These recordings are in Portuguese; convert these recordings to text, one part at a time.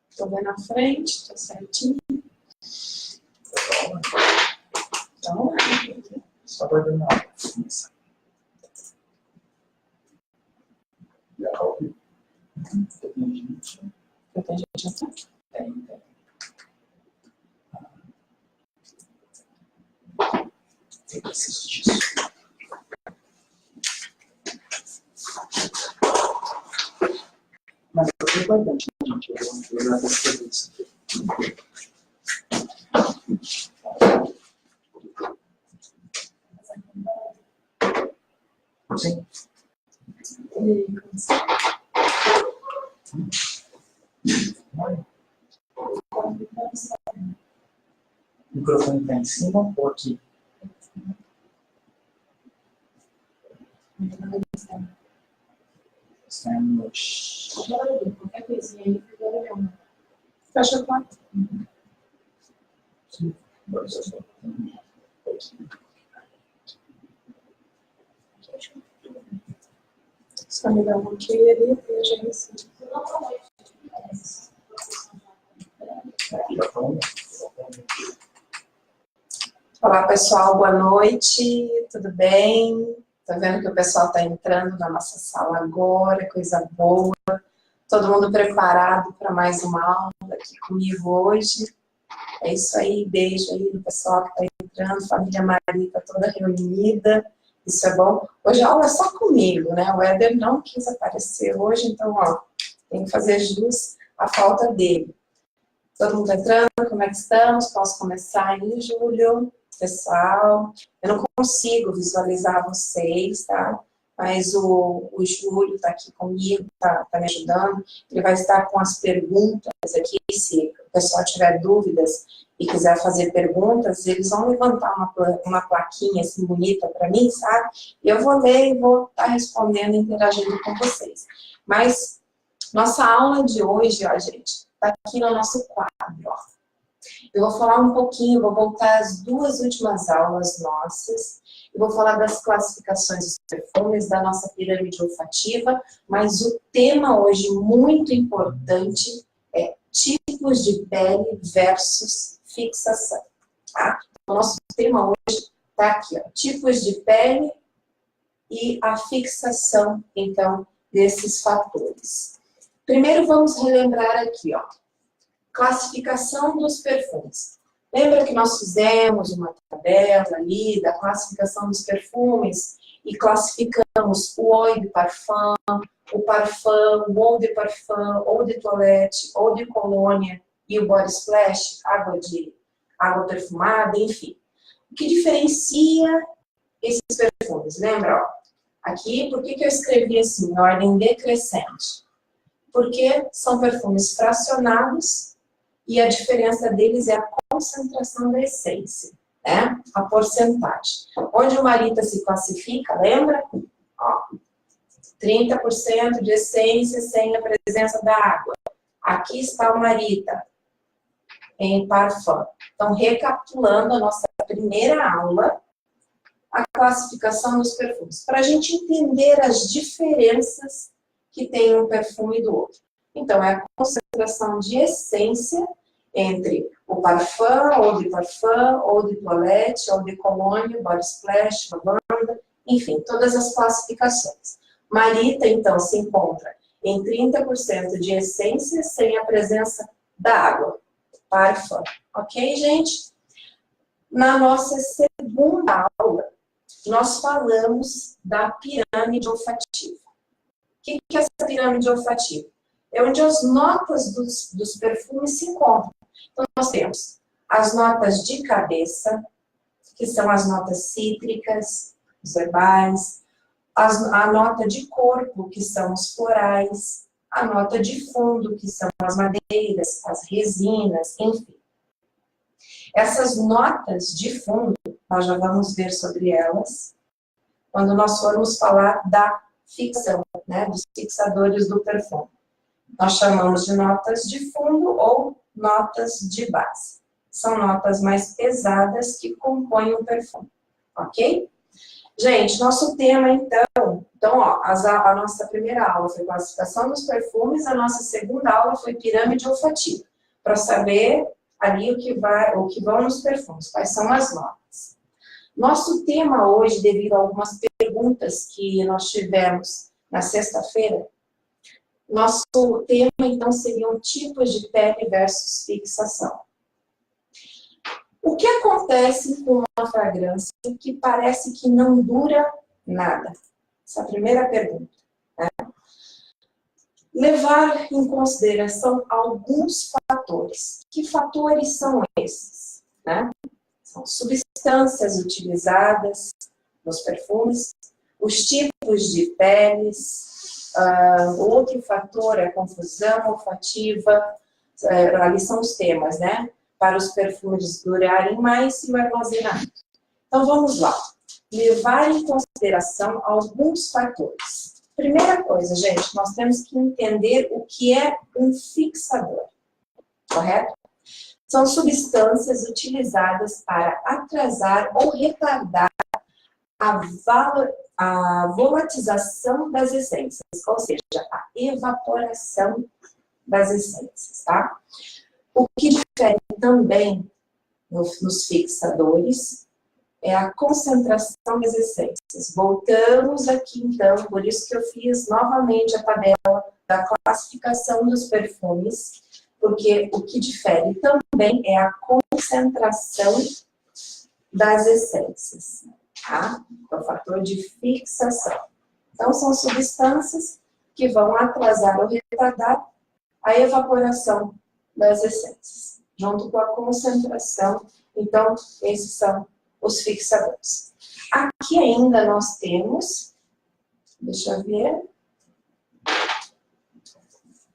Estou vendo na frente, está certinho. Então, só para ver na hora. Já está ouvindo? Eu tenho gente aqui. Tem. Eu preciso disso. Mas é importante, né, gente? Eu já percebi isso aqui. Sim. O microfone está em cima ou aqui? Está no... Qualquer coisinha aí, fecha a porta. Sim. Agora só só. Só me dá um ok ali, veja isso. Olá, pessoal, boa noite, tudo bem? Tá vendo que o pessoal tá entrando na nossa sala agora, coisa boa. Todo mundo preparado para mais uma aula aqui comigo hoje. É isso aí, beijo aí no pessoal que tá entrando, família Marita toda reunida. Isso é bom. Hoje a aula é só comigo, né? O Éder não quis aparecer hoje, então, ó, tem que fazer jus à falta dele. Todo mundo entrando, como é que estamos? Posso começar aí, Júlio? Pessoal, eu não consigo visualizar vocês, tá? Mas o Júlio está aqui comigo, tá me ajudando. Ele vai estar com as perguntas aqui, se o pessoal tiver dúvidas e quiser fazer perguntas, eles vão levantar uma plaquinha assim bonita para mim, sabe? E eu vou ler e vou estar respondendo, interagindo com vocês. Mas nossa aula de hoje, ó, gente, está aqui no nosso quadro, ó. Eu vou falar um pouquinho, vou voltar às duas últimas aulas nossas, eu vou falar das classificações dos perfumes, da nossa pirâmide olfativa, mas o tema hoje muito importante é tipos de pele versus fixação, tá? O nosso tema hoje está aqui, ó, tipos de pele e a fixação, então, desses fatores. Primeiro vamos relembrar aqui, ó, classificação dos perfumes. Lembra que nós fizemos uma tabela ali da classificação dos perfumes e classificamos o Eau de Parfum, o Parfum, o Eau de Parfum, Eau de Toilette, Eau de Colônia e o Body Splash, água perfumada, enfim. O que diferencia esses perfumes? Lembra, ó, aqui, por que eu escrevi assim, em ordem decrescente? Porque são perfumes fracionados e a diferença deles é a concentração da essência, né? A porcentagem. Onde o Marita se classifica, lembra? Ó, 30% de essência sem a presença da água. Aqui está o Marita, em Parfum. Então, recapitulando a nossa primeira aula, a classificação dos perfumes, para a gente entender as diferenças que tem um perfume do outro. Então, é a concentração de essência entre o parfum, ou de parfum, ou de toilette, ou de colônia, body splash, lavanda, enfim, todas as classificações. Marita, então, se encontra em 30% de essência sem a presença da água. Parfum. Ok, gente? Na nossa segunda aula, nós falamos da pirâmide olfativa. O que é essa pirâmide olfativa? É onde as notas dos perfumes se encontram. Então, nós temos as notas de cabeça, que são as notas cítricas, os herbais, a nota de corpo, que são os florais, a nota de fundo, que são as madeiras, as resinas, enfim. Essas notas de fundo, nós já vamos ver sobre elas, quando nós formos falar da fixação, né, dos fixadores do perfume. Nós chamamos de notas de fundo ou notas de base. São notas mais pesadas que compõem o perfume, ok? Gente, nosso tema então, ó, a nossa primeira aula foi classificação dos perfumes, a nossa segunda aula foi pirâmide olfativa, para saber ali o que vão nos perfumes, quais são as notas. Nosso tema hoje, devido a algumas perguntas que nós tivemos na sexta-feira, nosso tema então seriam tipos de pele versus fixação. O que acontece com uma fragrância que parece que não dura nada? Essa é a primeira pergunta. Né? Levar em consideração alguns fatores. Que fatores são esses? Né? São substâncias utilizadas nos perfumes, os tipos de peles, outro fator é a confusão olfativa, ali são os temas, né? Para os perfumes durarem mais e o armazenamento. Então vamos lá. Levar em consideração alguns fatores. Primeira coisa, gente, nós temos que entender o que é um fixador, correto? São substâncias utilizadas para atrasar ou retardar a volatização das essências, ou seja, a evaporação das essências, tá? O que difere também nos fixadores é a concentração das essências. Voltamos aqui, então, por isso que eu fiz novamente a tabela da classificação dos perfumes, porque o que difere também é a concentração das essências, tá? É o fator de fixação. Então, são substâncias que vão atrasar ou retardar a evaporação das essências, junto com a concentração. Então, esses são os fixadores. Aqui ainda nós temos, deixa eu ver,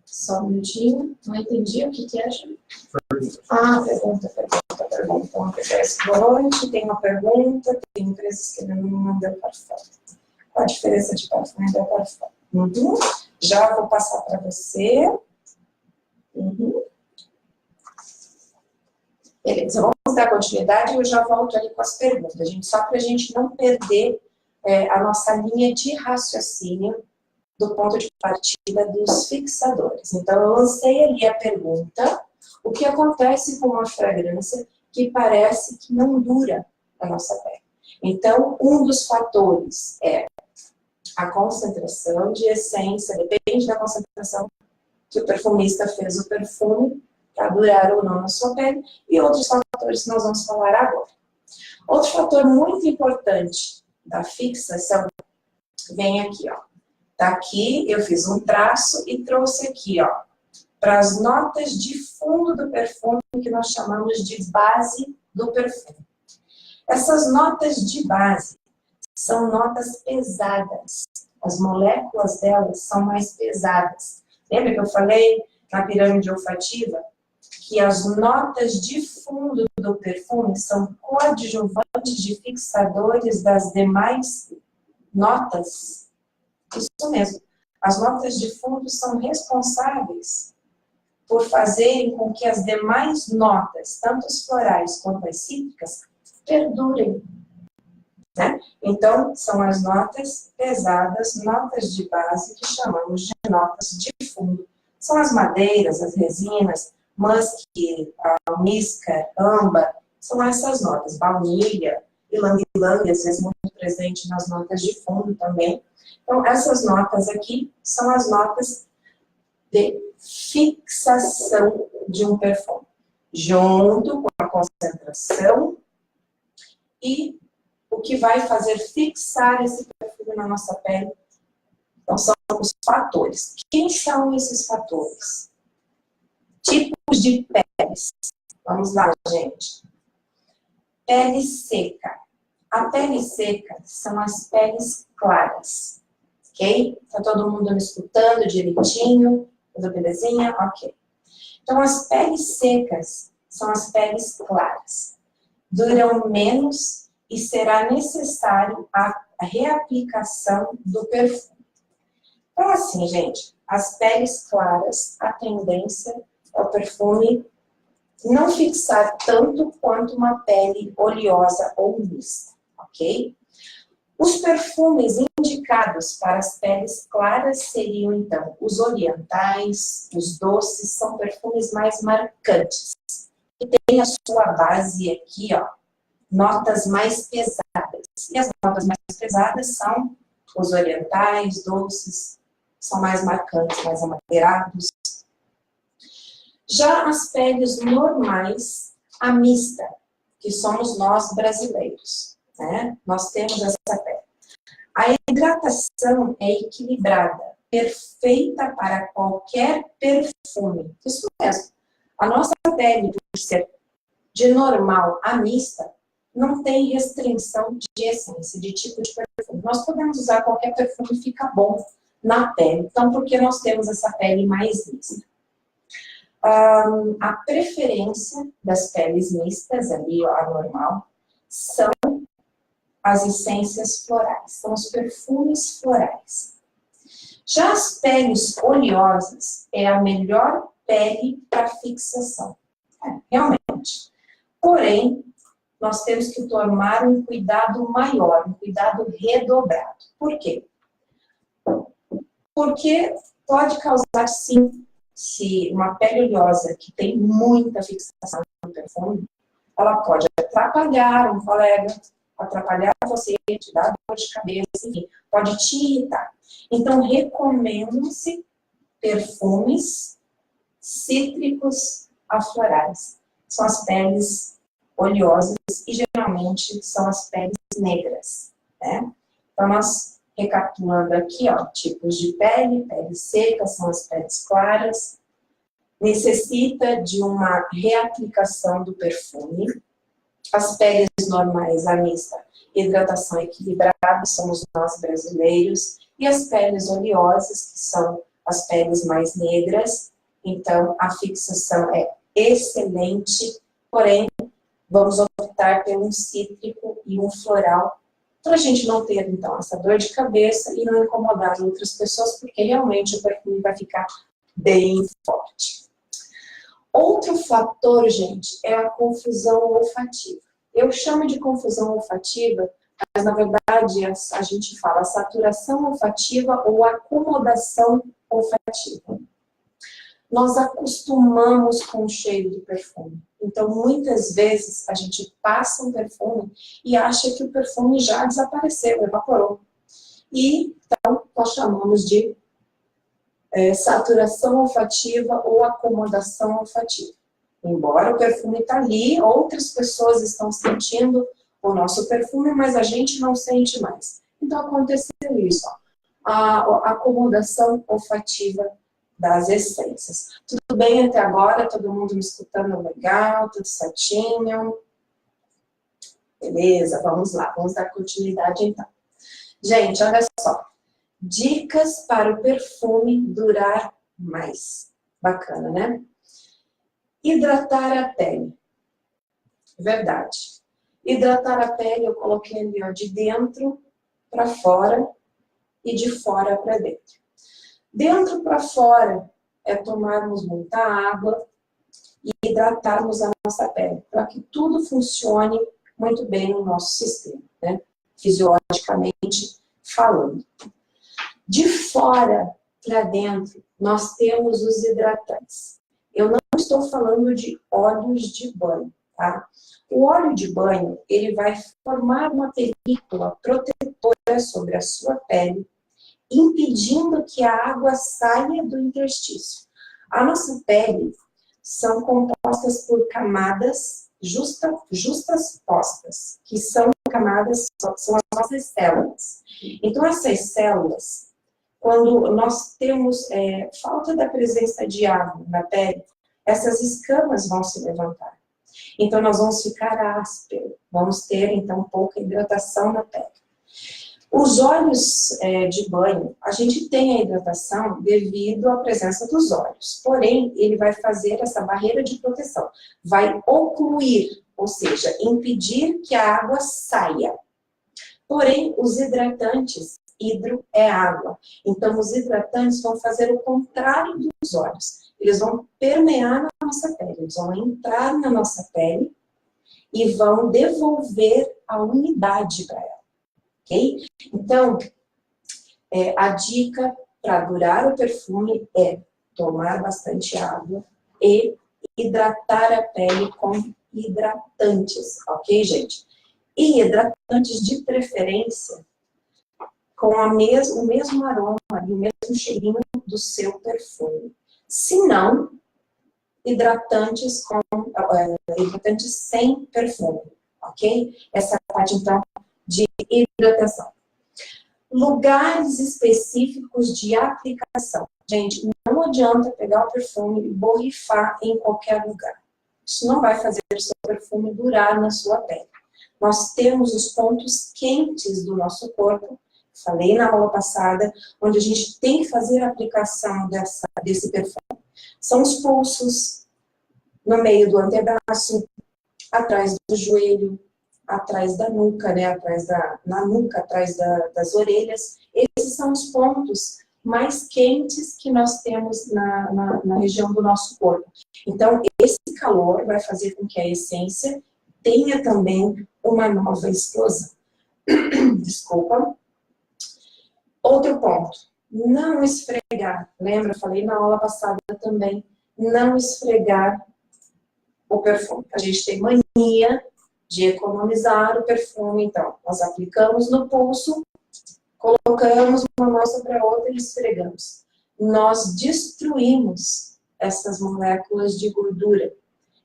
só um minutinho, não entendi o que é, gente? Pergunta. Então, boa noite, tem uma pergunta, tem empresas que não deu parfum. Qual a diferença de parfum e deu parfum? Já vou passar para você. Beleza, vamos dar continuidade e eu já volto ali com as perguntas, gente, só para a gente não perder a nossa linha de raciocínio do ponto de partida dos fixadores. Então, eu lancei ali a pergunta, o que acontece com uma fragrância que parece que não dura a nossa pele? Então, um dos fatores é a concentração de essência, depende da concentração que o perfumista fez o perfume, para durar ou não na sua pele, e outros fatores que nós vamos falar agora. Outro fator muito importante da fixação vem aqui, ó. Daqui eu fiz um traço e trouxe aqui, ó, para as notas de fundo do perfume, que nós chamamos de base do perfume. Essas notas de base são notas pesadas. As moléculas delas são mais pesadas. Lembra que eu falei na pirâmide olfativa que as notas de fundo do perfume são coadjuvantes de fixadores das demais notas? Isso mesmo. As notas de fundo são responsáveis por fazerem com que as demais notas, tanto as florais quanto as cítricas, perdurem. Né? Então, são as notas pesadas, notas de base, que chamamos de notas de fundo. São as madeiras, as resinas, musk, almíscar, âmbar, são essas notas. Baunilha, ilang-ilang, às vezes muito presente nas notas de fundo também. Então, essas notas aqui são as notas de fixação de um perfume, junto com a concentração e o que vai fazer fixar esse perfume na nossa pele. Então, são os fatores. Quem são esses fatores? Tipos de peles. Vamos lá, gente. Pele seca. A pele seca são as peles claras. Ok? Tá todo mundo me escutando direitinho? Tudo belezinha? Ok. Então, as peles secas são as peles claras. Duram menos e será necessário a reaplicação do perfume. Então, assim, gente, as peles claras, a tendência é o perfume não fixar tanto quanto uma pele oleosa ou mista, ok? Os perfumes indicados para as peles claras seriam, então, os orientais, os doces, são perfumes mais marcantes. E tem a sua base aqui, ó, notas mais pesadas. E as notas mais pesadas são os orientais, doces, são mais marcantes, mais amadeirados. Já as peles normais, a mista, que somos nós brasileiros, né? Nós temos essa pele. A hidratação é equilibrada, perfeita para qualquer perfume. Isso mesmo. A nossa pele, por ser de normal a mista, não tem restrição de essência, de tipo de perfume. Nós podemos usar qualquer perfume e fica bom na pele. Então, por que nós temos essa pele mais mista? A preferência das peles mistas, ali, a normal, são as essências florais, são os perfumes florais. Já as peles oleosas é a melhor pele para fixação, realmente. Porém, nós temos que tomar um cuidado maior, um cuidado redobrado. Por quê? Porque pode causar, sim, se uma pele oleosa que tem muita fixação no perfume, ela pode atrapalhar um colega, atrapalhar você, te dar dor de cabeça, enfim, pode te irritar. Então, recomendam-se perfumes cítricos a florais. São as peles oleosas e geralmente são as peles negras, né? Então, nós recapitulando aqui, ó, tipos de pele, pele seca são as peles claras, necessita de uma reaplicação do perfume. As peles normais, a mista, hidratação equilibrada, somos nós brasileiros, e as peles oleosas, que são as peles mais negras, então a fixação é excelente, porém vamos optar por um cítrico e um floral, para a gente não ter então essa dor de cabeça e não incomodar outras pessoas, porque realmente o perfume vai ficar bem forte. Outro fator, gente, é a confusão olfativa. Eu chamo de confusão olfativa, mas na verdade a gente fala saturação olfativa ou acomodação olfativa. Nós acostumamos com o cheiro do perfume. Então, muitas vezes, a gente passa um perfume e acha que o perfume já desapareceu, evaporou. E, então, nós chamamos de saturação olfativa ou acomodação olfativa. Embora o perfume está ali, outras pessoas estão sentindo o nosso perfume, mas a gente não sente mais. Então, aconteceu isso, ó, a acomodação olfativa das essências. Tudo bem até agora? Todo mundo me escutando legal? Tudo certinho? Beleza, vamos lá. Vamos dar continuidade então. Gente, olha só. Dicas para o perfume durar mais. Bacana, né? Hidratar a pele. Verdade. Hidratar a pele, eu coloquei ali, ó, de dentro para fora e de fora para dentro. Dentro para fora é tomarmos muita água e hidratarmos a nossa pele, para que tudo funcione muito bem no nosso sistema, né? Fisiologicamente falando. De fora para dentro, nós temos os hidratantes. Eu não estou falando de óleos de banho, tá? O óleo de banho, ele vai formar uma película protetora sobre a sua pele, impedindo que a água saia do interstício. A nossa pele são compostas por camadas justas-postas, que são camadas, são as nossas células. Então, essas células, quando nós temos falta da presença de água na pele, essas escamas vão se levantar. Então, nós vamos ficar ásperos, vamos ter, então, pouca hidratação na pele. Os óleos de banho, a gente tem a hidratação devido à presença dos óleos. Porém, ele vai fazer essa barreira de proteção. Vai ocluir, ou seja, impedir que a água saia. Porém, os hidratantes, hidro é água. Então, os hidratantes vão fazer o contrário dos óleos. Eles vão permear na nossa pele, eles vão entrar na nossa pele e vão devolver a umidade para ela. ok? Então, a dica para durar o perfume é tomar bastante água e hidratar a pele com hidratantes, ok, gente? E hidratantes de preferência com o mesmo aroma e o mesmo cheirinho do seu perfume. Se não, hidratantes sem perfume, ok? Essa parte, então, de hidratação. Lugares específicos de aplicação. Gente, não adianta pegar o perfume e borrifar em qualquer lugar. Isso não vai fazer o seu perfume durar na sua pele. Nós temos os pontos quentes do nosso corpo, falei na aula passada, onde a gente tem que fazer a aplicação desse perfume. São os pulsos, no meio do antebraço, atrás do joelho, atrás da nuca, né? Na nuca, atrás das orelhas. Esses são os pontos mais quentes que nós temos na região do nosso corpo. Então, esse calor vai fazer com que a essência tenha também uma nova explosão. Desculpa. Outro ponto, não esfregar. Lembra, eu falei na aula passada também, não esfregar o perfume. A gente tem mania de economizar o perfume, então, nós aplicamos no pulso, colocamos uma mão sobre a outra e esfregamos. Nós destruímos essas moléculas de gordura.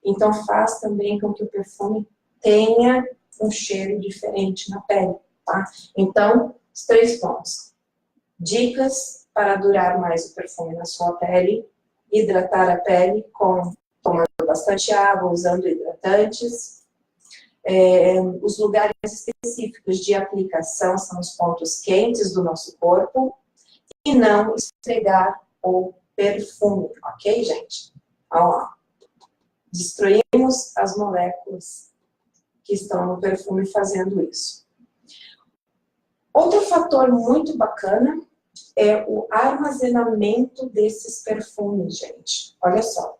Então, faz também com que o perfume tenha um cheiro diferente na pele, tá? Então, os 3 pontos. Dicas para durar mais o perfume na sua pele, hidratar a pele tomando bastante água, usando hidratantes. Os lugares específicos de aplicação são os pontos quentes do nosso corpo e não esfregar o perfume, ok, gente? Vamos lá. Destruímos as moléculas que estão no perfume fazendo isso. Outro fator muito bacana é o armazenamento desses perfumes, gente. Olha só.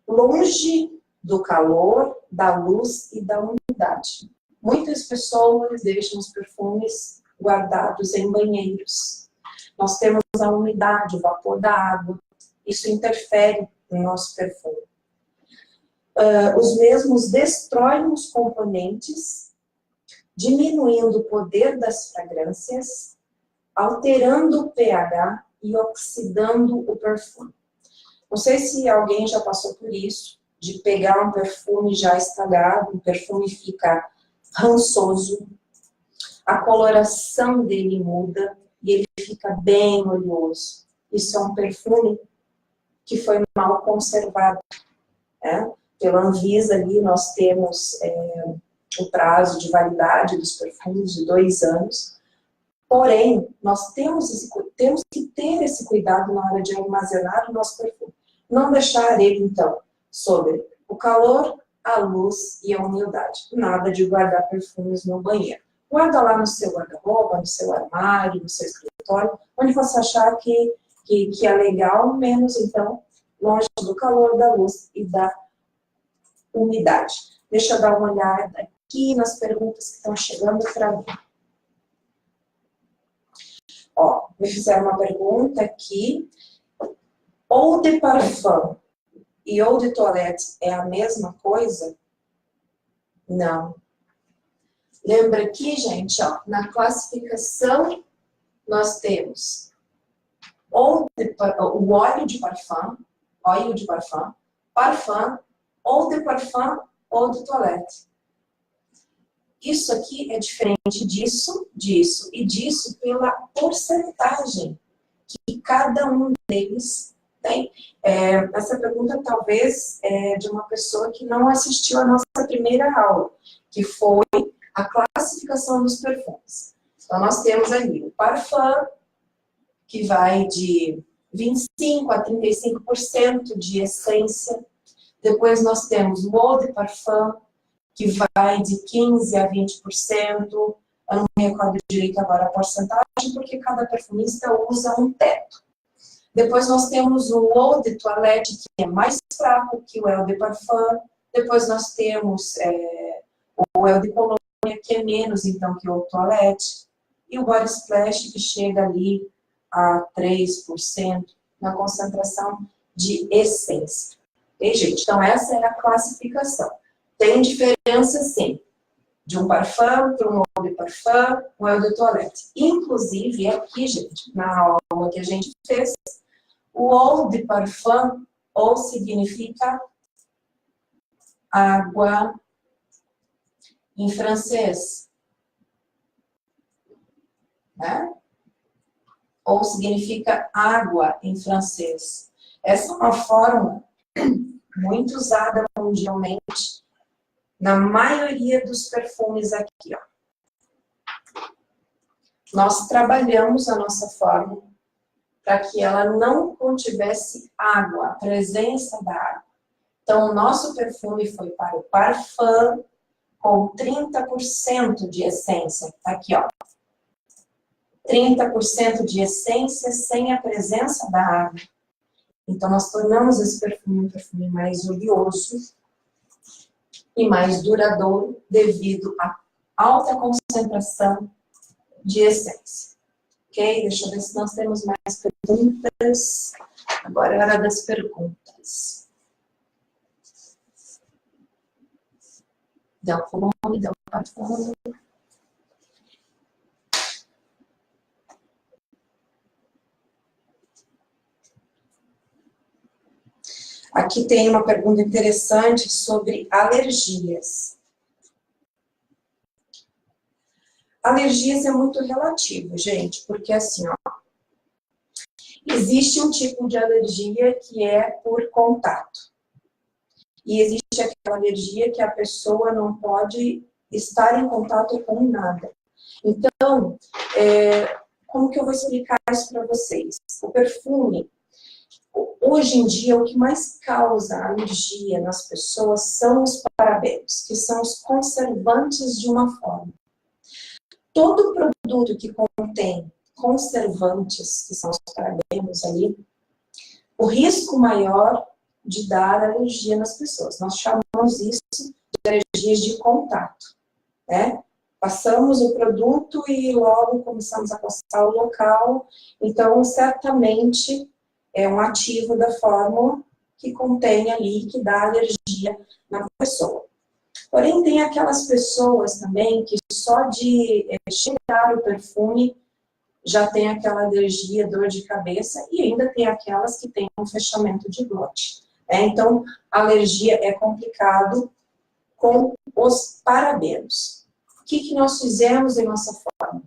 Longe do calor, da luz e da umidade. Muitas pessoas deixam os perfumes guardados em banheiros. Nós temos a umidade, o vapor da água. Isso interfere no nosso perfume. Os mesmos destroem os componentes, diminuindo o poder das fragrâncias, alterando o pH e oxidando o perfume. Não sei se alguém já passou por isso, de pegar um perfume já estragado, o perfume fica rançoso, a coloração dele muda e ele fica bem oleoso. Isso é um perfume que foi mal conservado, né? Pela Anvisa ali nós temos o prazo de validade dos perfumes de 2 anos, porém nós temos que ter esse cuidado na hora de armazenar o nosso perfume. Não deixar ele, então, sob o calor, a luz e a umidade. Nada de guardar perfumes no banheiro. Guarda lá no seu guarda-roupa, no seu armário, no seu escritório, onde você achar que é legal, menos, então, longe do calor, da luz e da umidade. Deixa eu dar uma olhada aqui nas perguntas que estão chegando para mim. Ó, me fizeram uma pergunta aqui. Eau de parfum e eau de toilette é a mesma coisa? Não. Lembra aqui, gente, ó, na classificação nós temos o óleo de parfum, parfum, eau de parfum, eau de toilette. Isso aqui é diferente disso, disso e disso pela porcentagem que cada um deles tem. Essa pergunta talvez é de uma pessoa que não assistiu a nossa primeira aula, que foi a classificação dos perfumes. Então, nós temos ali o parfum, que vai de 25% a 35% de essência. Depois nós temos o eau de parfum, que vai de 15% a 20%. Eu não me recordo direito agora a porcentagem, porque cada perfumista usa um teto. Depois nós temos o eau de toilette, que é mais fraco que o eau de parfum. Depois nós temos o eau de cologne, que é menos, então, que o toalete, e o body splash, que chega ali a 3% na concentração de essência. Ok, gente? Então, essa é a classificação. Tem diferença, sim, de um parfum para um eau de parfum, um eau de toilette. Inclusive, aqui, gente, na aula que a gente fez, o eau de parfum, ou significa água em francês, né? Ou significa água em francês. Essa é uma forma muito usada mundialmente na maioria dos perfumes aqui, ó. Nós trabalhamos a nossa fórmula para que ela não contivesse água, a presença da água. Então, o nosso perfume foi para o parfum com 30% de essência. Tá aqui, ó. 30% de essência sem a presença da água. Então, nós tornamos esse perfume um perfume mais oleoso e mais duradouro devido à alta concentração de essência. Ok? Deixa eu ver se nós temos mais perguntas. Agora é a hora das perguntas. Del Colombo, Del Parfum. Aqui tem uma pergunta interessante sobre alergias. Alergias é muito relativo, gente, porque assim, ó, existe um tipo de alergia que é por contato. E existe aquela alergia que a pessoa não pode estar em contato com nada. Então, como que eu vou explicar isso para vocês? O perfume, hoje em dia, o que mais causa alergia nas pessoas são os parabenos, que são os conservantes de uma forma. Todo produto que contém conservantes, que são os parabenos ali, o risco maior de dar alergia nas pessoas. Nós chamamos isso de alergias de contato, né? Passamos o produto e logo começamos a coçar o local, então certamente é um ativo da fórmula que contém ali, que dá alergia na pessoa. Porém, tem aquelas pessoas também que só de cheirar o perfume já tem aquela alergia, dor de cabeça, e ainda tem aquelas que têm um fechamento de glote. Então, a alergia é complicado com os parabenos. O que nós fizemos em nossa fórmula?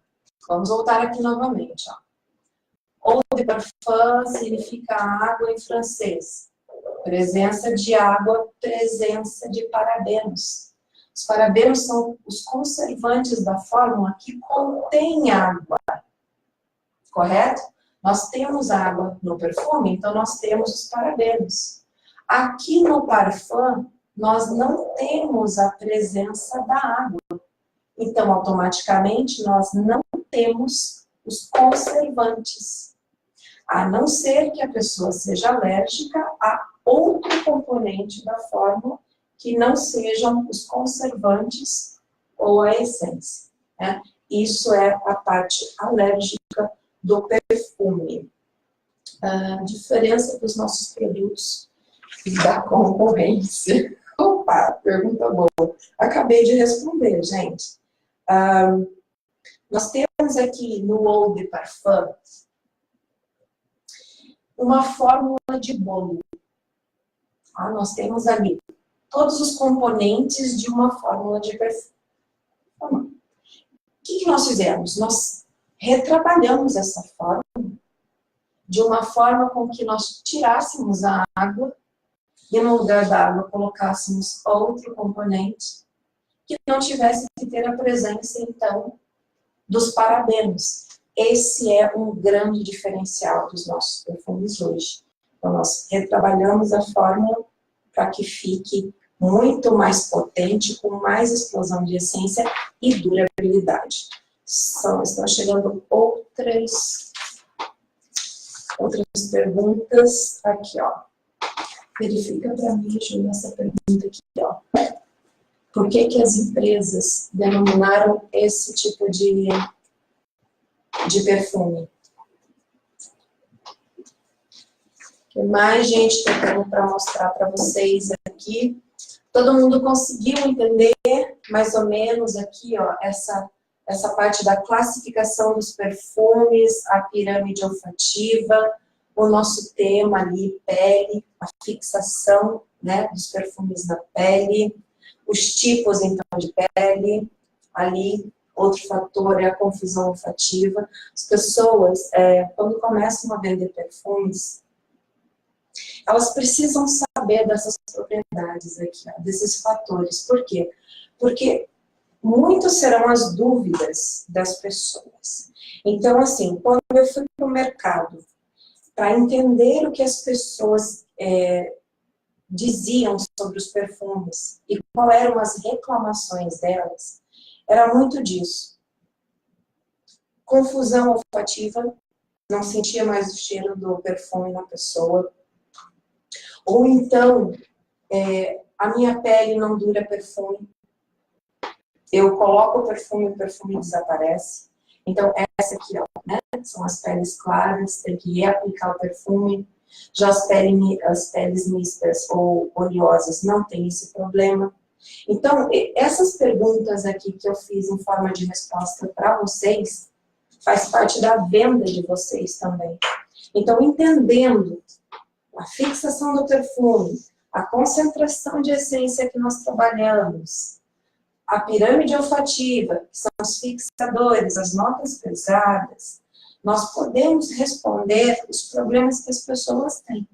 Vamos voltar aqui novamente. Eau de parfum significa água em francês. Presença de água, presença de parabenos. Os parabenos são os conservantes da fórmula que contém água. Correto? Nós temos água no perfume, então nós temos os parabenos. Aqui no parfum, nós não temos a presença da água. Então, automaticamente, nós não temos os conservantes. A não ser que a pessoa seja alérgica a outro componente da fórmula que não sejam os conservantes ou a essência, né? Isso é a parte alérgica do perfume. A diferença dos nossos produtos e da concorrência. Opa, pergunta boa. Acabei de responder, gente. Nós temos aqui no Eau de Parfum uma fórmula de bolo. Nós temos ali todos os componentes de uma fórmula de perfume. O que nós fizemos? Nós retrabalhamos essa fórmula de uma forma com que nós tirássemos a água e no lugar da água colocássemos outro componente que não tivesse que ter a presença, então, dos parabenos. Esse é um grande diferencial dos nossos perfumes hoje. Então, nós retrabalhamos a fórmula para que fique muito mais potente, com mais explosão de essência e durabilidade. Estão chegando outras perguntas aqui, ó. Verifica para mim, Júlia, essa pergunta aqui, ó. Por que que as empresas denominaram esse tipo de perfume? O que mais, gente, que eu tenho para mostrar para vocês aqui? Todo mundo conseguiu entender mais ou menos aqui, ó, essa parte da classificação dos perfumes, a pirâmide olfativa, o nosso tema ali, pele, a fixação, né, dos perfumes na pele, os tipos, então, de pele, ali, outro fator é a confusão olfativa. As pessoas, quando começam a vender perfumes, elas precisam saber dessas propriedades aqui, ó, desses fatores. Por quê? Porque muitas serão as dúvidas das pessoas. Então, assim, quando eu fui para o mercado para entender o que as pessoas diziam sobre os perfumes e quais eram as reclamações delas, era muito disso. Confusão olfativa, não sentia mais o cheiro do perfume na pessoa. Ou então, a minha pele não dura perfume. Eu coloco o perfume desaparece. Então, essa aqui, ó, né, são as peles claras, tem que reaplicar o perfume. Já as peles mistas ou oleosas não tem esse problema. Então, essas perguntas aqui que eu fiz em forma de resposta para vocês, faz parte da venda de vocês também. Então, entendendo a fixação do perfume, a concentração de essência que nós trabalhamos, a pirâmide olfativa, que são os fixadores, as notas pesadas, nós podemos responder os problemas que as pessoas têm.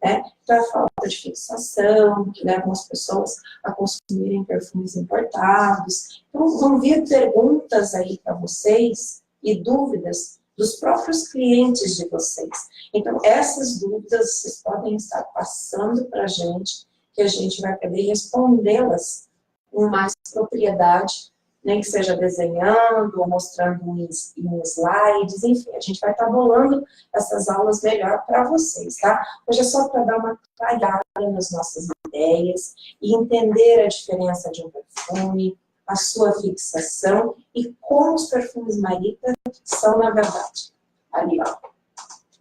Né? Então, a falta de fixação, que levam as pessoas a consumirem perfumes importados. Então, vão vir perguntas aí para vocês e dúvidas dos próprios clientes de vocês. Então, essas dúvidas vocês podem estar passando para a gente, que a gente vai poder respondê-las com mais propriedade, nem que seja desenhando ou mostrando em slides, enfim, a gente vai estar bolando essas aulas melhor para vocês, tá? Hoje é só para dar uma clareada nas nossas ideias e entender a diferença de um perfume, a sua fixação e como os perfumes Marita são, na verdade. Ali, ó,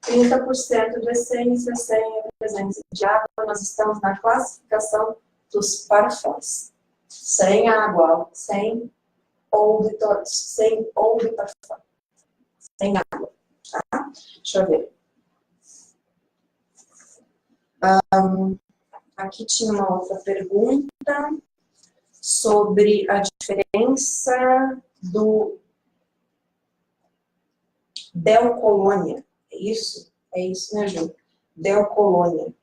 30% de essência, 100% de presença de água, nós estamos na classificação dos parfums. Sem água, sem ou de parfum. Sem água, tá? Deixa eu ver. Aqui tinha uma outra pergunta sobre a diferença do Del Colônia. É isso? É isso, né, Ju? Del Colônia.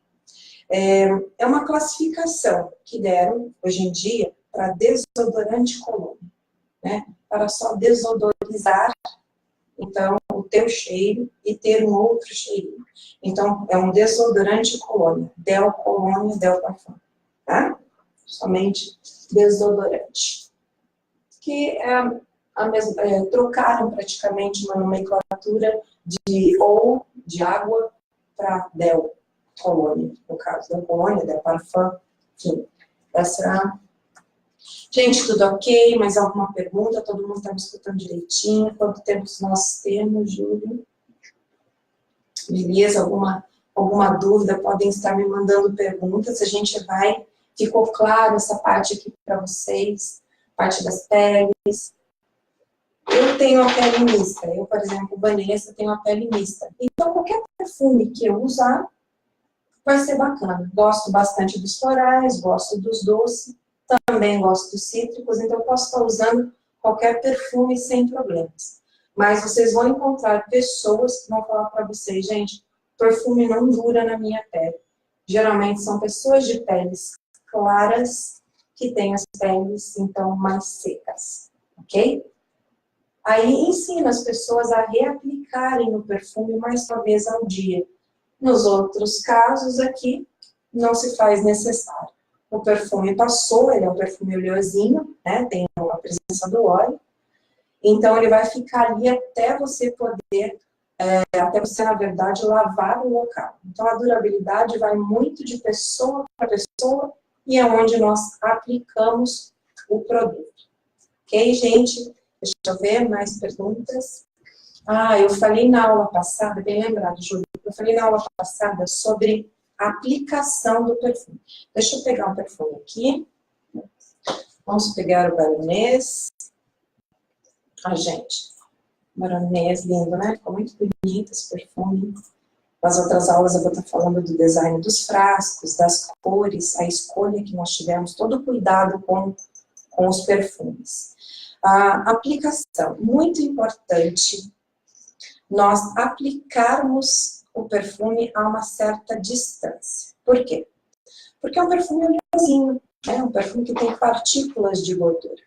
É uma classificação que deram, hoje em dia, para desodorante colônia, né? Para só desodorizar, então, o teu cheiro e ter um outro cheirinho. Então, é um desodorante colônia, Del Colônia, Del Parfum, tá? Somente desodorante. Que trocaram praticamente uma nomenclatura de água para Del Colônia, no caso, Del Colônia, Del Parfum, enfim. Essa... Gente, tudo ok? Mais alguma pergunta? Todo mundo está me escutando direitinho? Quanto tempo nós temos, Júlio? Beleza? Alguma dúvida? Podem estar me mandando perguntas. A gente vai... Ficou claro essa parte aqui para vocês? Parte das peles. Eu tenho a pele mista. Eu, por exemplo, Vanessa, tenho a pele mista. Então, qualquer perfume que eu usar vai ser bacana. Gosto bastante dos florais, gosto dos doces. Também gosto dos cítricos, então eu posso estar usando qualquer perfume sem problemas. Mas vocês vão encontrar pessoas que vão falar para vocês, gente, perfume não dura na minha pele. Geralmente são pessoas de peles claras que têm as peles, então, mais secas, ok? Aí ensina as pessoas a reaplicarem o perfume mais uma vez ao dia. Nos outros casos aqui, não se faz necessário. O perfume passou, ele é um perfume oleosinho, né? Tem a presença do óleo. Então, ele vai ficar ali até você poder, até você, na verdade, lavar o local. Então, a durabilidade vai muito de pessoa para pessoa e é onde nós aplicamos o produto. Ok, gente? Deixa eu ver mais perguntas. Ah, eu falei na aula passada, bem lembrado, Júlia, eu falei na aula passada sobre a aplicação do perfume. Deixa eu pegar um perfume aqui. Vamos pegar o baronês. Ah, gente, baronês lindo, né? Ficou muito bonito esse perfume. Nas outras aulas eu vou estar falando do design dos frascos, das cores, a escolha que nós tivemos, todo o cuidado com os perfumes. A aplicação, muito importante nós aplicarmos o perfume a uma certa distância. Por quê? Porque é um perfume oleosinho, é um perfume que tem partículas de gordura.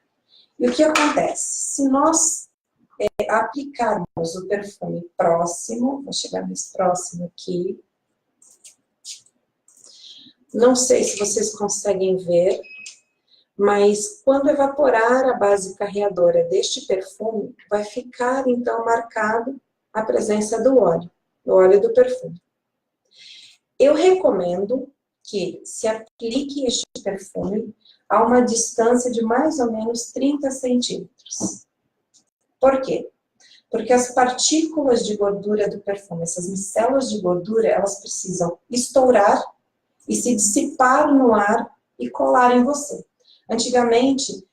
E o que acontece? Se nós aplicarmos o perfume próximo, vou chegar mais próximo aqui, não sei se vocês conseguem ver, mas quando evaporar a base carreadora deste perfume, vai ficar então marcado a presença do óleo do perfume. Eu recomendo que se aplique este perfume a uma distância de mais ou menos 30 centímetros. Por quê? Porque as partículas de gordura do perfume, essas micelas de gordura, elas precisam estourar e se dissipar no ar e colar em você. Antigamente,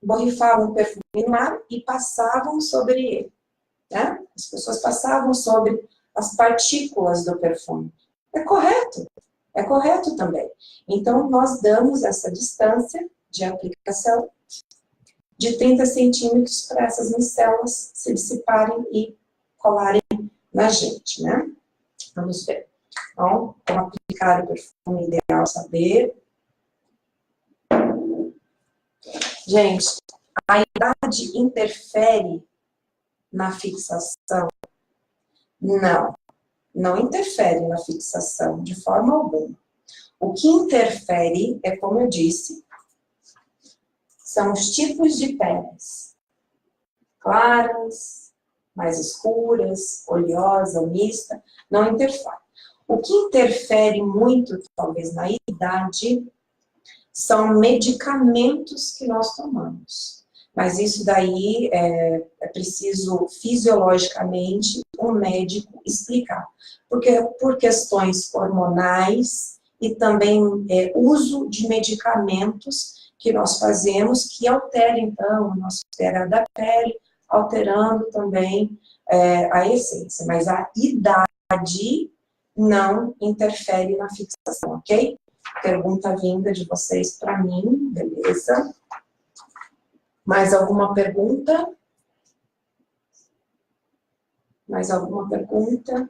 borrifavam o perfume no ar e passavam sobre ele. Né? As pessoas passavam sobre as partículas do perfume. É correto também. Então, nós damos essa distância de aplicação de 30 centímetros para essas micelas se dissiparem e colarem na gente, né? Vamos ver. Então, como aplicar o perfume, ideal saber. Gente, a idade interfere na fixação? Não interfere na fixação, de forma alguma. O que interfere é, como eu disse, são os tipos de peles. Claras, mais escuras, oleosa, mista, não interfere. O que interfere muito, talvez, na idade, são medicamentos que nós tomamos. Mas isso daí é preciso, fisiologicamente, um médico explicar. Porque por questões hormonais e também uso de medicamentos que nós fazemos, que altera, então, o nosso pH da pele, alterando também a essência. Mas a idade não interfere na fixação, ok? Pergunta vinda de vocês para mim, beleza? Mais alguma pergunta? Mais alguma pergunta?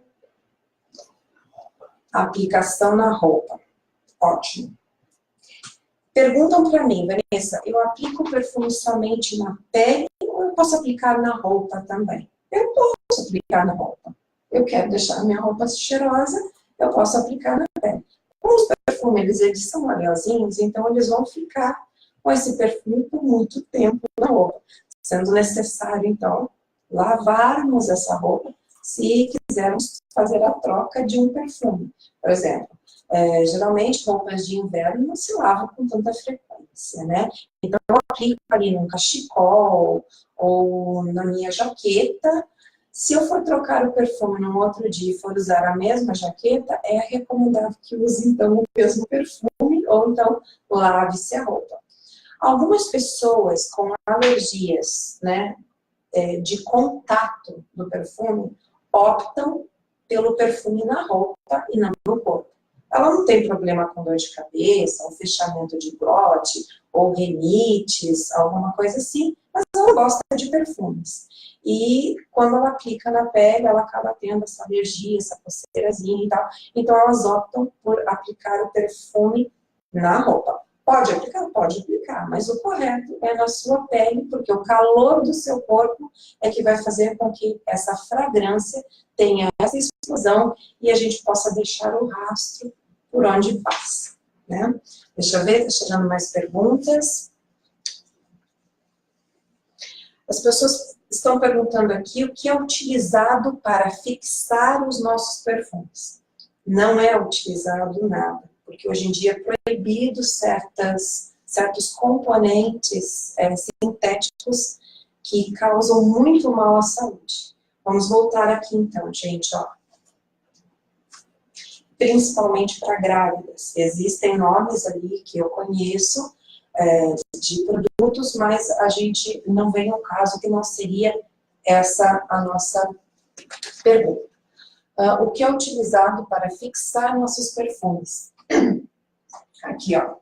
Aplicação na roupa. Ótimo. Perguntam para mim, Vanessa, eu aplico o perfume somente na pele ou eu posso aplicar na roupa também? Eu posso aplicar na roupa. Eu quero deixar a minha roupa cheirosa, eu posso aplicar na pele. Como os perfumes, eles são oleosinhos, então eles vão ficar com esse perfume por muito tempo na roupa. Sendo necessário, então, lavarmos essa roupa se quisermos fazer a troca de um perfume. Por exemplo, geralmente roupas de inverno não se lavam com tanta frequência, né? Então eu aplico ali num cachecol ou na minha jaqueta. Se eu for trocar o perfume num outro dia e for usar a mesma jaqueta, é recomendável que use então o mesmo perfume ou então lave-se a roupa. Algumas pessoas com alergias, né, de contato do perfume, optam pelo perfume na roupa e não no corpo. Ela não tem problema com dor de cabeça, ou fechamento de glote, ou rinites, alguma coisa assim, mas ela gosta de perfumes. E quando ela aplica na pele, ela acaba tendo essa alergia, essa coceirazinha e tal. Então elas optam por aplicar o perfume na roupa. Pode aplicar, mas o correto é na sua pele, porque o calor do seu corpo é que vai fazer com que essa fragrância tenha essa explosão e a gente possa deixar o rastro por onde passa, né? Deixa eu ver, está chegando mais perguntas. As pessoas estão perguntando aqui o que é utilizado para fixar os nossos perfumes. Não é utilizado nada, porque hoje em dia é proibido certas certos componentes sintéticos que causam muito mal à saúde. Vamos voltar aqui então, gente, ó. Principalmente para grávidas. Existem nomes ali que eu conheço de produtos, mas a gente não vem ao caso que não seria essa a nossa pergunta. O que é utilizado para fixar nossos perfumes? Aqui, ó.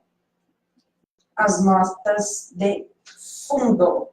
As notas de fundo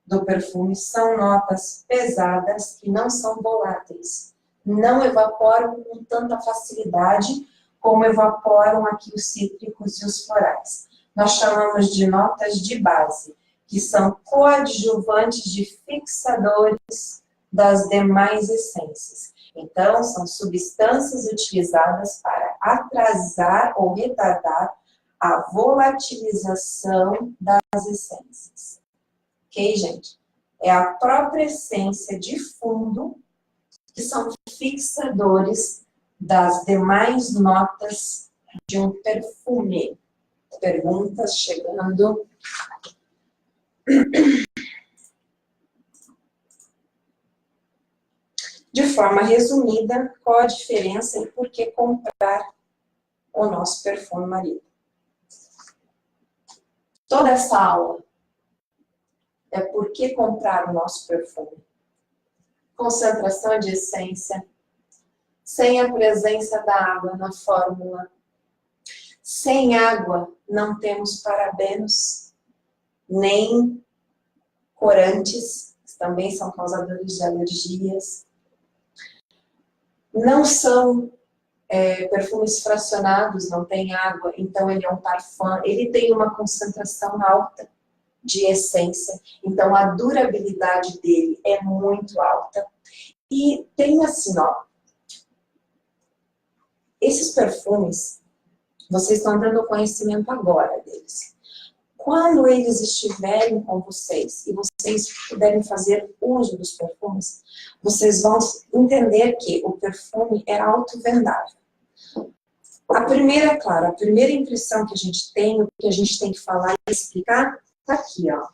do perfume são notas pesadas que não são voláteis. Não evaporam com tanta facilidade como evaporam aqui os cítricos e os florais. Nós chamamos de notas de base, que são coadjuvantes de fixadores das demais essências. Então, são substâncias utilizadas para atrasar ou retardar a volatilização das essências. Ok, gente? É a própria essência de fundo que são fixadores das demais notas de um perfume. Perguntas chegando. De forma resumida, qual a diferença e por que comprar o nosso perfume marido? Toda essa aula é por que comprar o nosso perfume. Concentração de essência, sem a presença da água na fórmula. Sem água não temos parabenos, nem corantes, que também são causadores de alergias. Não são perfumes fracionados, não tem água, então ele é um parfum, ele tem uma concentração alta de essência, então a durabilidade dele é muito alta. E tem assim, ó, esses perfumes, vocês estão dando conhecimento agora deles. Quando eles estiverem com vocês e vocês puderem fazer uso dos perfumes, vocês vão entender que o perfume é autovendável. A primeira impressão que a gente tem, o que a gente tem que falar e explicar, tá aqui, ó.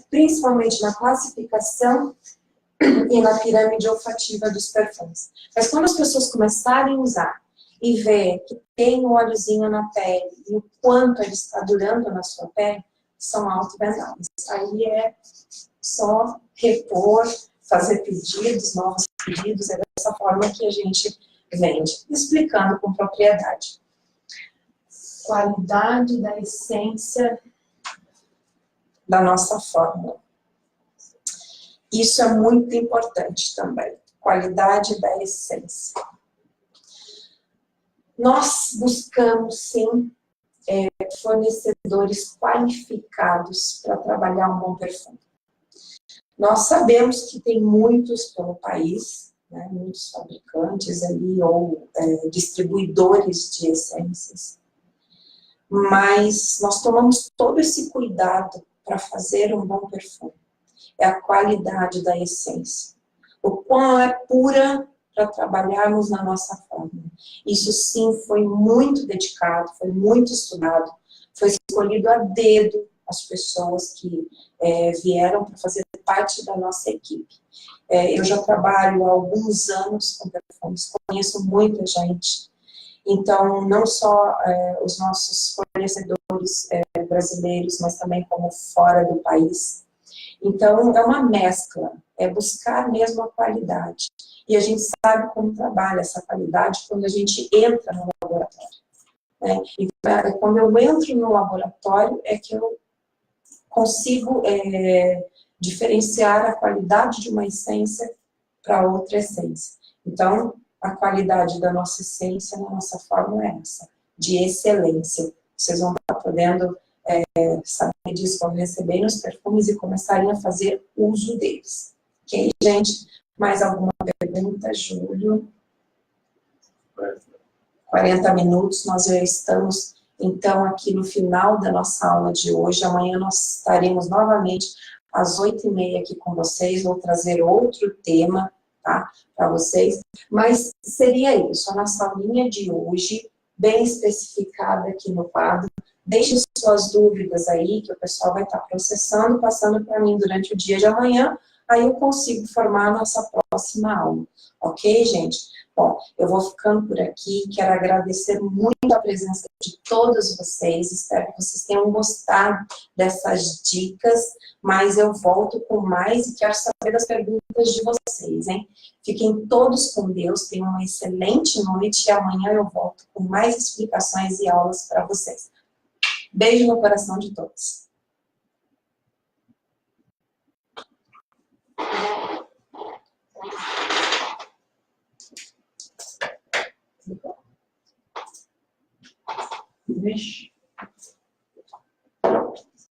Principalmente na classificação e na pirâmide olfativa dos perfumes. Mas quando as pessoas começarem a usar e ver que tem um óleozinho na pele e o quanto ele está durando na sua pele, são autovendáveis. Aí é só repor, fazer pedidos, novos pedidos, é dessa forma que a gente vende, explicando com propriedade. Qualidade da essência da nossa fórmula. Isso é muito importante também, qualidade da essência. Nós buscamos, sim, fornecedores qualificados para trabalhar um bom perfume. Nós sabemos que tem muitos pelo país, né, muitos fabricantes ali, ou distribuidores de essências, mas nós tomamos todo esse cuidado para fazer um bom perfume. É a qualidade da essência. O quão é pura para trabalharmos na nossa fórmula. Isso sim foi muito dedicado, foi muito estudado, foi escolhido a dedo as pessoas que vieram para fazer parte da nossa equipe. Eu já trabalho há alguns anos com perfumes, conheço muita gente. Então, não só os nossos fornecedores brasileiros, mas também como fora do país. Então, é uma mescla, é buscar mesmo a qualidade. E a gente sabe como trabalha essa qualidade quando a gente entra no laboratório. Né? E quando eu entro no laboratório é que eu consigo diferenciar a qualidade de uma essência para outra essência. Então, a qualidade da nossa essência, na nossa fórmula é essa, de excelência. Vocês vão estar podendo saber disso quando receberem os perfumes e começarem a fazer uso deles. Ok, gente? Mais alguma pergunta, Júlio? 40 minutos, nós já estamos, então, aqui no final da nossa aula de hoje. Amanhã nós estaremos novamente às 8h30 aqui com vocês, vou trazer outro tema, tá, para vocês. Mas seria isso, a nossa aulinha de hoje bem especificada aqui no quadro. Deixe suas dúvidas aí, que o pessoal vai estar processando, passando para mim durante o dia de amanhã, aí eu consigo formar a nossa próxima aula. Ok, gente? Bom, eu vou ficando por aqui, quero agradecer muito a presença de todos vocês, espero que vocês tenham gostado dessas dicas, mas eu volto com mais e quero saber das perguntas de vocês, hein? Fiquem todos com Deus, tenham uma excelente noite e amanhã eu volto com mais explicações e aulas para vocês. Beijo no coração de todos. Vixe.